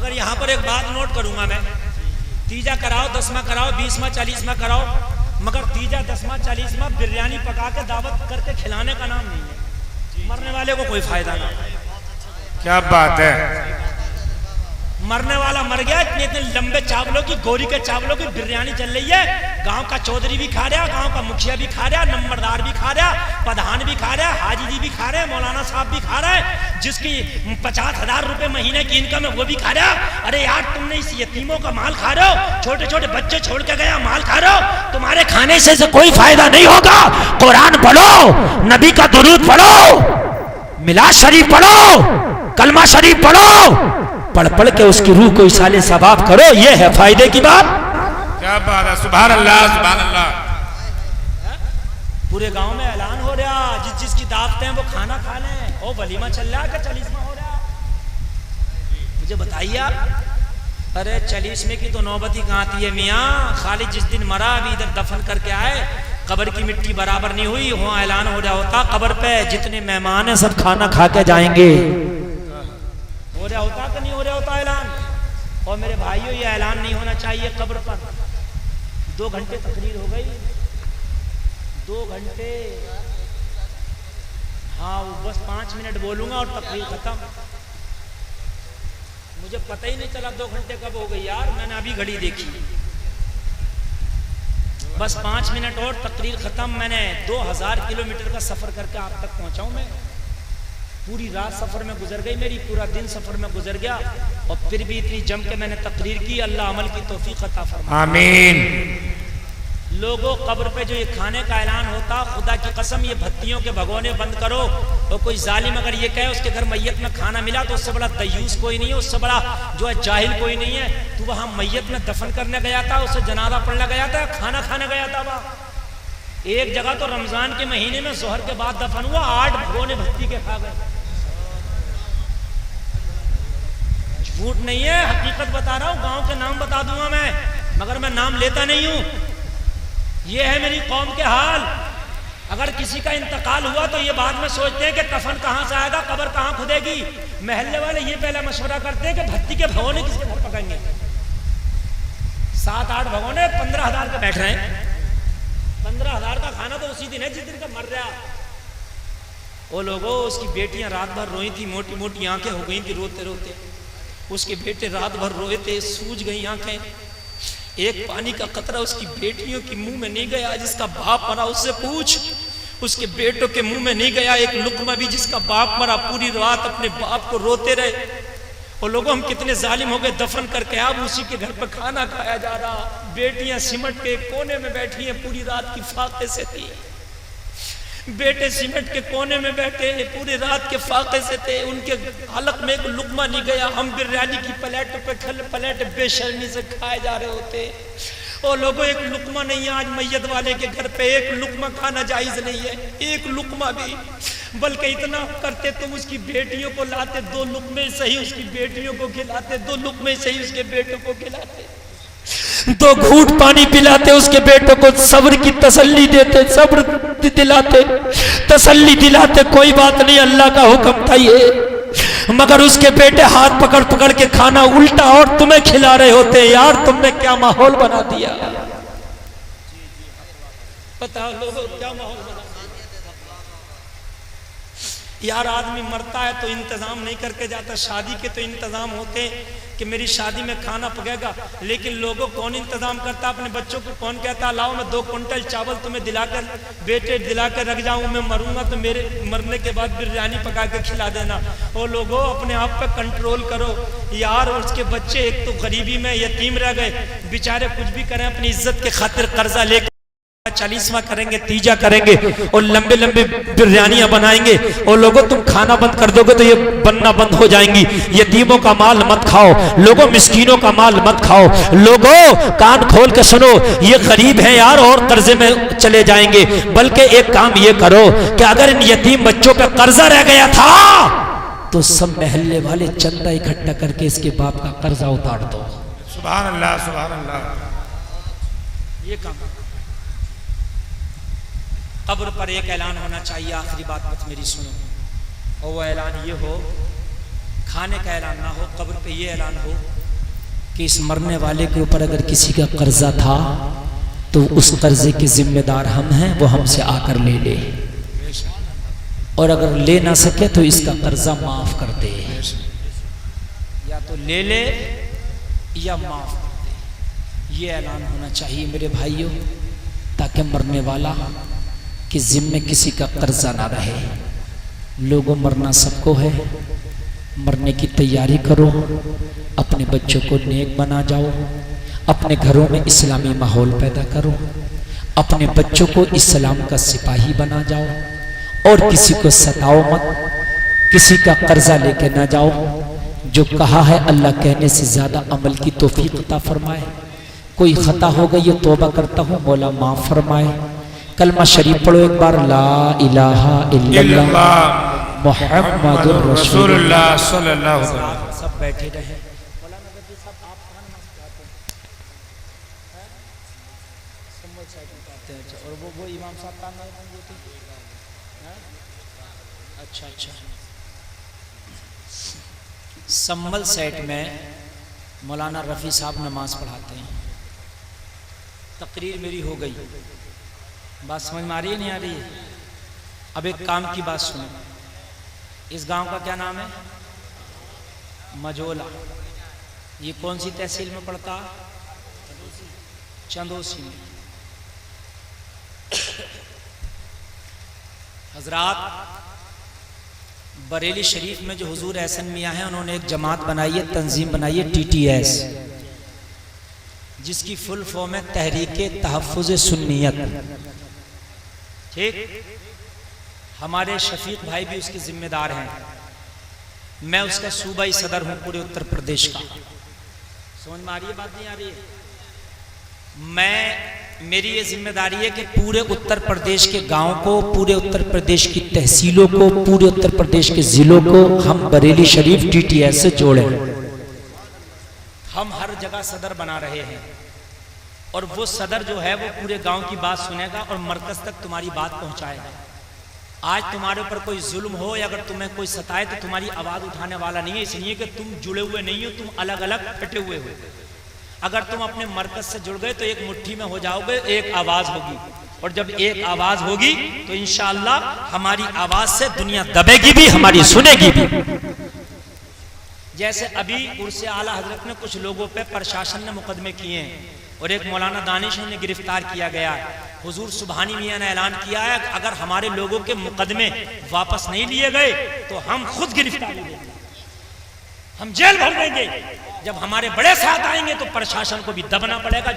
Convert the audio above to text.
मगर यहाँ पर एक बात नोट करूंगा मैं, तीजा कराओ, 10वां कराओ, 20वां 40वां कराओ, मगर तीजा 10वां 40वां बिरयानी पका के दावत करके खिलाने का नाम नहीं है। मरने वाले को कोई फायदा नहीं। क्या बात है, मरने वाला मर गया। इतने इतने लंबे चावलों की, गोरी के चावलों की बिरयानी चल रही है। गांव का चौधरी भी खा रहा, गांव का मुखिया भी खा रहा, नंबरदार भी खा रहा, प्रधान भी खा रहा, हाजी जी भी खा रहे, मौलाना साहब भी खा रहे, जिसकी 50,000 रुपए महीने की इनकम है वो भी खा रहा। अरे यार, तुमने इस यतीमों का माल खा रहे हो, छोटे छोटे बच्चे छोड़ के गया माल खा रहे हो। तुम्हारे खाने से कोई फायदा नहीं होगा। कुरान पढ़ो, नबी का दुरूद पढ़ो, मिलाद शरीफ पढ़ो, कलमा शरीफ पढ़ो, पढ़ पढ़ के उसकी रूह को इसाले सवाब करो। ये है फायदे की बात। क्या बात है, सुभान अल्लाह, सुभान अल्लाह। पूरे गांव में ऐलान हो रहा, जिस जिसकी दावतें हैं वो खाना खा लें। ओ वलीमा चल रहा है कि 40वां हो रहा? मुझे बताइए आप। अरे 40वें की तो नौबत ही कहाँ आती है मियाँ। खाली जिस दिन मरा अभी इधर दफन करके आए, कब्र की मिट्टी बराबर नहीं हुई, वहाँ ऐलान हो रहा होता कब्र पे जितने मेहमान हैं सब खाना खा के जाएंगे। हो रहा होता कि नहीं हो रहा होता ऐलान? और मेरे भाइयों, ये ऐलान नहीं होना चाहिए कब्र पर। 2 घंटे तकरीर हो गई, 2 घंटे। हाँ, बस 5 मिनट बोलूंगा और तकरीर खत्म। मुझे पता ही नहीं चला 2 घंटे कब हो गई यार। मैंने अभी घड़ी देखी। बस 5 मिनट और तकरीर खत्म। मैंने 2000 किलोमीटर का सफर करके आप तक पहुंचा हूं मैं। पूरी रात सफर में गुजर गई मेरी, पूरा दिन सफर में गुजर गया, और फिर भी इतनी जम के मैंने तकरीर की। अल्लाह अमल की तौफीक अता फरमाए, आमीन। लोगों, कब्र पे जो ये खाने का ऐलान होता, खुदा की कसम ये भत्तियों के भगोने बंद करो। और कोई जालिम अगर ये कहे उसके घर मैयत में खाना मिला तो उससे बड़ा दयूस कोई नहीं है, उससे बड़ा जो है जाहिल कोई नहीं है। तू वहां मैयत में दफन करने गया था, उसे जनाजा पढ़ने गया था, खाना खाने गया था वहां। एक जगह तो रमजान के महीने में जोहर के बाद दफन हुआ, 8 भगोने भत्ती के खा गए। झूठ नहीं है, हकीकत बता रहा हूं। गांव के नाम बता दूंगा मैं, मगर मैं नाम लेता नहीं हूं। ये है मेरी कौम के हाल। अगर किसी का इंतकाल हुआ तो ये बाद में सोचते हैं कि कफन कहां से आएगा, कब्र कहां खुदेगी। महल्ले वाले ये पहले मशवरा करते हैं कि भत्ती के भगोने किसके घर पकाएंगे। 7-8 भगोने 15,000 के बैठ रहे हैं। 15,000 का खाना तो उसी दिन है जिस दिन का मर रहा। वो लोगों, उसकी बेटियां रात भर रोई थी, मोटी मोटी आंखें हो गई थी रोते रोते। उसके बेटे रात भर रोए थे, सूज गई आंखें। एक पानी का कतरा उसकी बेटियों के मुंह में नहीं गया। जिसका बाप मरा उससे पूछ, उसके बेटों के मुंह में नहीं गया एक लुकमा भी। जिसका बाप मरा पूरी रात अपने बाप को रोते रहे। और लोगों, हम कितने जालिम हो गए, दफन करके अब उसी के घर पर खाना खाया जा रहा। बेटियां सिमट के कोने में बैठी हैं, पूरी रात की फाके से थी। बेटे सिमट के कोने में बैठे, पूरी रात के फाके से थे। उनके हलक में एक लुकमा नहीं गया। हम बिरयानी की प्लेट पे प्लेट बेशर्मी से खाए जा रहे होते। और लोगों, एक लुकमा नहीं है आज मैयत वाले के घर पे। एक लुकमा खाना जायज नहीं है, एक लुकमा भी। बल्कि इतना करते, तुम उसकी बेटियों को लाते, 2 लुकमे सही उसकी बेटियों को खिलाते, 2 लुकमे सही उसके बेटों को खिलाते, 2 घूंट पानी पिलाते उसके बेटों को, सब्र की तसल्ली देते, सब्र दिलाते, तसल्ली दिलाते। कोई बात नहीं, अल्लाह का हुक्म था ये। मगर उसके बेटे हाथ पकड़ पकड़ के खाना उल्टा और तुम्हें खिला रहे होते। यार, तुमने क्या माहौल बना दिया। पता लोगों क्या माहौल बना। यार, आदमी मरता है तो इंतजाम नहीं करके जाता। शादी के तो इंतजाम होते कि मेरी शादी में खाना पकेगा, लेकिन लोगों कौन इंतजाम करता। अपने बच्चों को कौन कहता लाओ मैं 2 क्विंटल चावल तुम्हें दिलाकर, बेटे दिलाकर रख जाऊं, मैं मरूंगा तो मेरे मरने के बाद बिरयानी पका के खिला देना। और लोगों, अपने आप पे कंट्रोल करो यार। उसके बच्चे एक तो गरीबी में यतीम रह गए बेचारे, कुछ भी करें अपनी इज्जत के खातिर कर्जा लेकर 40वां करेंगे, तीजा करेंगे और लंबे लंबे बिरयानियां बनाएंगे। और लोगों, तुम खाना बंद कर दोगे तो ये बनना बंद हो जाएंगी। यतीमों का माल मत खाओ लोगों, मिस्कीनों का माल मत खाओ लोगों। कान खोल के सुनो, ये गरीब हैं यार और कर्जे में चले जाएंगे। बल्कि एक काम ये करो कि अगर इन यतीम बच्चों पे कर्जा रह गया था तो सब महल्ले वाले चंदा इकट्ठा करके इसके बाप का कर्जा उतार दो। सुभान अल्लाह, सुभान अल्लाह। ये काम। कब्र पर एक ऐलान होना चाहिए। आखिरी बात मत मेरी सुनो, और वो ऐलान ये हो खाने का ऐलान ना हो, कब्र पे ये ऐलान हो कि इस मरने वाले के ऊपर अगर किसी का कर्जा था तो उस कर्जे के जिम्मेदार हम हैं, वो हमसे आकर ले ले, और अगर ले ना सके तो इसका कर्जा माफ कर दे, या तो ले ले या माफ कर दे। ये ऐलान होना चाहिए मेरे भाइयों, ताकि मरने वाला कि जिम्मे किसी का कर्जा ना रहे। लोगों, मरना सबको है, मरने की तैयारी करो, अपने बच्चों को नेक बना जाओ, अपने घरों में इस्लामी माहौल पैदा करो, अपने बच्चों को इस्लाम का सिपाही बना जाओ, और किसी को सताओ मत, किसी का कर्जा लेके ना जाओ। जो कहा है अल्लाह कहने से ज्यादा अमल की तौफीक अता फरमाए। कोई खता हो गई है, तौबा करता हूँ, मौला माफ फरमाए। कलमा शरीफ पढ़ो एक बार, ला इलाहा इल्लल्लाह मुहम्मदुर रसूलुल्लाह सल्लल्लाहु अलैहि वसल्लम। सब बैठे रहे। और वो इमाम साहब का अच्छा अच्छा, संभल सेट में मौलाना रफ़ी साहब नमाज पढ़ाते हैं। तकरीर मेरी हो गई, बात समझ में आ रही है नहीं आ रही है? अब एक काम की बात सुनो। इस गांव का क्या नाम है? मजोला। ये कौन सी तहसील में पड़ता? चंदोसी में। हजरात, बरेली शरीफ में जो हुजूर एहसन मियाँ हैं, उन्होंने एक जमात बनाई है, तंजीम बनाई है, TTS, जिसकी फुल फॉर्म है तहरीके तहफ़्फ़ुज़ सुन्नियत। ठीक, हमारे शफीक भाई भी उसके जिम्मेदार हैं। मैं उसका सूबाई सदर हूं पूरे उत्तर प्रदेश का। समझ में आ रही है बात, नहीं आ रही है? मेरी ये जिम्मेदारी है कि पूरे उत्तर प्रदेश के गांव को, पूरे उत्तर प्रदेश की तहसीलों को, पूरे उत्तर प्रदेश के जिलों को हम बरेली शरीफ TTS से जोड़ें। हम हर जगह सदर बना रहे हैं, और वो सदर जो है वो पूरे गांव की बात सुनेगा और मरकज तक तुम्हारी बात पहुंचाएगा। आज तुम्हारे ऊपर कोई जुल्म हो या अगर तुम्हें कोई सताए तो तुम्हारी आवाज उठाने वाला नहीं है, इसलिए कि तुम जुड़े हुए नहीं हो, तुम अलग अलग फटे हुए हो। अगर तुम अपने मरकज से जुड़ गए तो एक मुट्ठी में हो जाओगे, एक आवाज होगी, और जब एक आवाज होगी तो इंशाअल्लाह हमारी आवाज से दुनिया दबेगी भी, हमारी सुनेगी भी। जैसे अभी उर्से आला हजरत में कुछ लोगों पे प्रशासन ने मुकदमे किए हैं, और एक मौलाना दानिश ने गिरफ्तार किया गया है। हुजूर सुबहानी मियाँ ने ऐलान किया है, अगर हमारे लोगों के मुकदमे वापस नहीं लिए गए तो हम खुद गिरफ्तारी देंगे, हम जेल भर देंगे। जब हमारे बड़े साथ आएंगे तो प्रशासन को भी दबना पड़ेगा।